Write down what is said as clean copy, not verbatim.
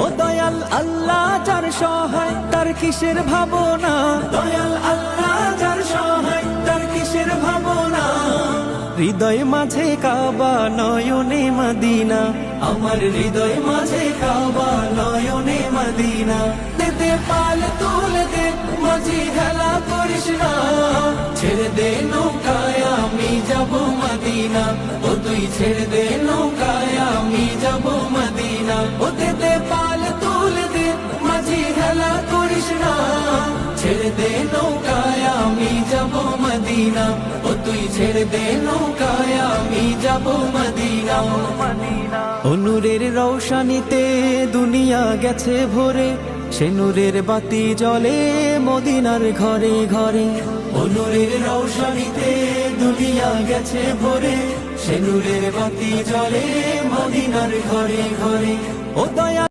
ও দয়াল আল্লাহ যার সহায় তার কিসের ভাবনা, দয়াল আল্লাহ যার সহায় তার কিসের ভাবনা। হৃদয় মাঝে কাবা নয়নে মদিনা, আমার হৃদয় মাঝে কাবা নয়নে মদিনা। দে পাল তুলে দে মাঝি হেলা করিস না, ছেড়ে দে নৌকায় আমি যাব মদিনা। ও তুই ছেড়ে দে নৌকায় আমি যাব মদিনা। ও দে পাল তুলে দে মাঝি হেলা করিস না, ছেড়ে দে নৌকায় আমি যাব মদিনা। ও তুই ছেড়ে দে নৌকায় আমি যাব মদিনা। ও নূরের রৌশনীতে দুনিয়া গেছে ভরে, সে নূরের বাতি জ্বলে মদিনার ঘরে ঘরে। ও নূরের রৌশনীতে দুনিয়া গেছে ভরে, সে নূরের বাতি জ্বলে মদিনার ঘরে ঘরে। ও দয়া